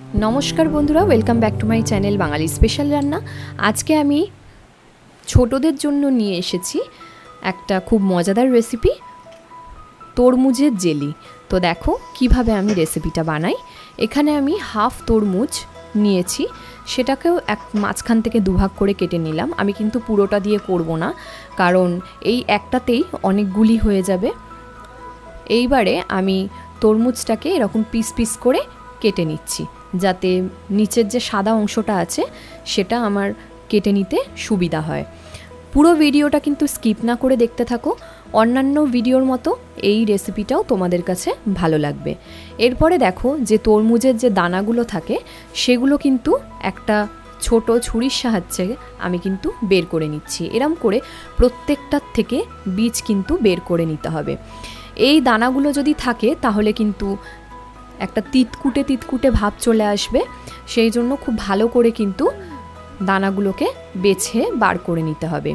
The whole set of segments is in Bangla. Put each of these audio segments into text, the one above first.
नमस्कार बंधुरा welcome back to my channel Bangali special रान्ना। आज के आमी छोटोदेर जोन्नो निये एसेछि एकटा खूब मजादार रेसिपि तरमुजेर जेली। तो देखो किभाबे आमी रेसिपिटा बानाई। एखाने आमी हाफ तरमुज नियेछि, सेटाकेও एक माঝখান থেকে দুভাগ করে কেটে নিলাম। আমি কিন্তু পুরোটা দিয়ে করব না, কারণ এই একটাতেই অনেকগুলি হয়ে যাবে। এইবারে আমি তরমুজটাকে এরকম পিস পিস করে কেটে নিচ্ছি, যাতে নিচের যে সাদা অংশটা আছে সেটা আমার কেটে নিতে সুবিধা হয়। পুরো ভিডিওটা কিন্তু স্কিপ না করে দেখতে থাকো, অন্যান্য ভিডিওর মতো এই রেসিপিটাও তোমাদের কাছে ভালো লাগবে। এরপরে দেখো যে তরমুজের যে দানাগুলো থাকে সেগুলো কিন্তু একটা ছোট ছুরির সাহায্যে আমি কিন্তু বের করে নিচ্ছি। এরম করে প্রত্যেকটার থেকে বীজ কিন্তু বের করে নিতে হবে। এই দানাগুলো যদি থাকে তাহলে কিন্তু একটা তিতকুটে তিতকুটে ভাব চলে আসবে, সেই জন্য খুব ভালো করে কিন্তু দানাগুলোকে বেছে বার করে নিতে হবে।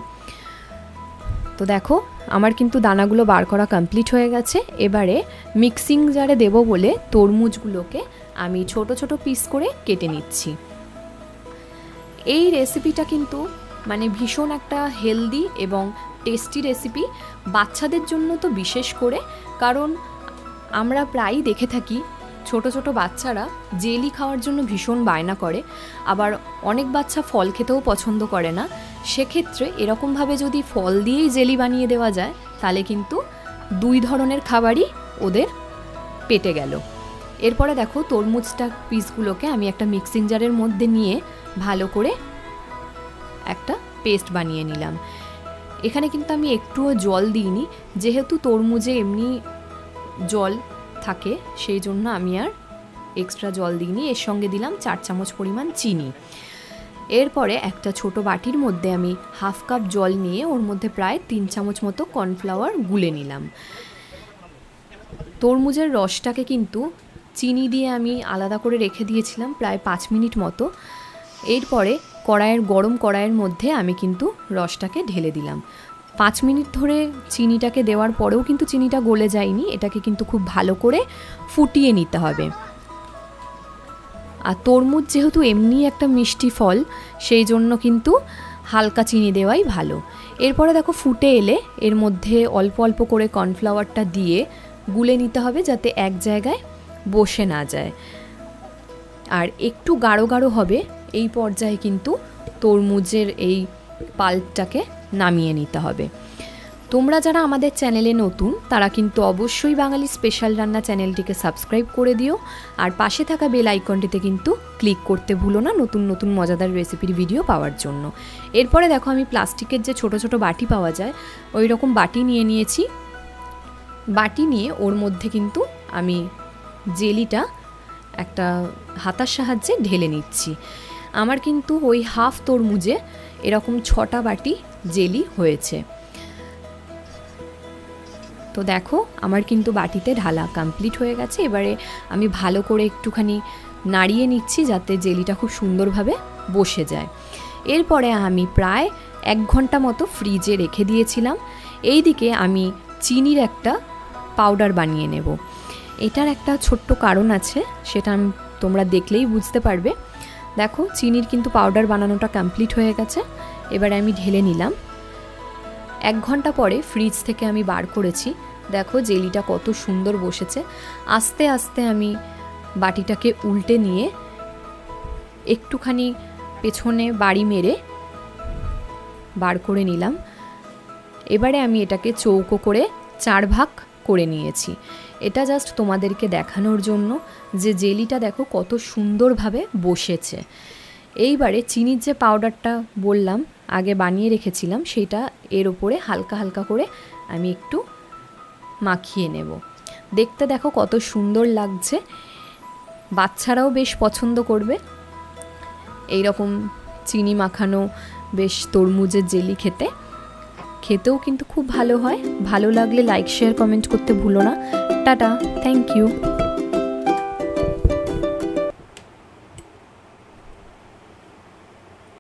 তো দেখো আমার কিন্তু দানাগুলো বার করা কমপ্লিট হয়ে গেছে। এবারে মিক্সিং জারে দেব বলে তরমুজগুলোকে আমি ছোট ছোট পিস করে কেটে নিচ্ছি। এই রেসিপিটা কিন্তু মানে ভীষণ একটা হেলদি এবং টেস্টি রেসিপি, বাচ্চাদের জন্য তো বিশেষ করে, কারণ আমরা প্রায়ই দেখে থাকি ছোট ছোট বাচ্চারা জেলি খাওয়ার জন্য ভীষণ বায়না করে, আবার অনেক বাচ্চা ফল খেতেও পছন্দ করে না। সেক্ষেত্রে এরকমভাবে যদি ফল দিয়েই জেলি বানিয়ে দেওয়া যায় তাহলে কিন্তু দুই ধরনের খাবারই ওদের পেটে গেল। এরপরে দেখো তরমুজটা পিসগুলোকে আমি একটা মিক্সিং জারের মধ্যে নিয়ে ভালো করে একটা পেস্ট বানিয়ে নিলাম। এখানে কিন্তু আমি একটুও জল দিইনি, যেহেতু তরমুজে এমনি জল থাকে সেই জন্য আমি আর এক্সট্রা জল দিইনি। এর সঙ্গে দিলাম 4 চামচ পরিমাণ চিনি। এরপরে একটা ছোট বাটির মধ্যে আমি হাফ কাপ জল নিয়ে ওর মধ্যে প্রায় 3 চামচ মতো কর্নফ্লাওয়ার গুলে নিলাম। তরমুজের রসটাকে কিন্তু চিনি দিয়ে আমি আলাদা করে রেখে দিয়েছিলাম প্রায় 5 মিনিট মতো। এরপরে গরম কড়াইয়ের মধ্যে আমি কিন্তু রসটাকে ঢেলে দিলাম। 5 মিনিট ধরে চিনিটাকে দেওয়ার পরেও কিন্তু চিনিটা গলে যায়নি, এটাকে কিন্তু খুব ভালো করে ফুটিয়ে নিতে হবে। আর তরমুজ যেহেতু এমনি একটা মিষ্টি ফল, সেই জন্য কিন্তু হালকা চিনি দেওয়াই ভালো। এরপরে দেখো ফুটে এলে এর মধ্যে অল্প অল্প করে কর্নফ্লাওয়ারটা দিয়ে গুলে নিতে হবে, যাতে এক জায়গায় বসে না যায়। আর একটু গাঢ় গাঢ় হবে, এই পর্যায়ে কিন্তু তরমুজের এই পাল্পটাকে নামিয়ে নিতে হবে। তোমরা যারা আমাদের চ্যানেলে নতুন তারা কিন্তু অবশ্যই বাঙালি স্পেশাল রান্না চ্যানেলটিকে সাবস্ক্রাইব করে দিও, আর পাশে থাকা বেল আইকনটিতে কিন্তু ক্লিক করতে ভুলো না নতুন নতুন মজাদার রেসিপির ভিডিও পাওয়ার জন্য। এরপরে দেখো আমি প্লাস্টিকের যে ছোট ছোট বাটি পাওয়া যায় ওই রকম বাটি নিয়ে নিয়েছি। বাটি নিয়ে ওর মধ্যে কিন্তু আমি জেলিটা একটা হাতার সাহায্যে ঢেলে নিচ্ছি। আমার কিন্তু ওই হাফ তরমুজে এরকম 6টা বাটি জেলি হয়েছে। তো দেখো আমার কিন্তু বাটিতে ঢালা কমপ্লিট হয়ে গেছে। এবারে আমি ভালো করে একটুখানি নাড়িয়ে নিচ্ছি যাতে জেলিটা খুব সুন্দরভাবে বসে যায়। এরপরে আমি প্রায় 1 ঘন্টা মতো ফ্রিজে রেখে দিয়েছিলাম। এই দিকে আমি চিনির একটা পাউডার বানিয়ে নেব। এটার একটা ছোট্ট কারণ আছে, সেটা তোমরা দেখলেই বুঝতে পারবে। দেখো চিনির কিন্তু পাউডার বানানোটা কমপ্লিট হয়ে গেছে। এবারে আমি ঢেলে নিলাম। 1 ঘন্টা পরে ফ্রিজ থেকে আমি বার করেছি। দেখো জেলিটা কত সুন্দর বসেছে। আস্তে আস্তে আমি বাটিটাকে উল্টে নিয়ে একটুখানি পেছনে বাড়ি মেরে বার করে নিলাম। এবারে আমি এটাকে চৌকো করে 4 ভাগ করে নিয়েছি। এটা জাস্ট তোমাদেরকে দেখানোর জন্য যে জেলিটা দেখো কত সুন্দরভাবে বসেছে। এইবারে চিনির যে পাউডারটা বললাম আগে বানিয়ে রেখেছিলাম সেটা এর উপরে হালকা হালকা করে আমি একটু মাখিয়ে নেব। দেখতে দেখো কত সুন্দর লাগছে, বাচ্চারাও বেশ পছন্দ করবে। এই রকম চিনি মাখানো বেশ তরমুজের জেলি খেতেও কিন্তু খুব ভালো হয়। ভালো লাগলে লাইক শেয়ার কমেন্ট করতে ভুলো না। Tata, thank you.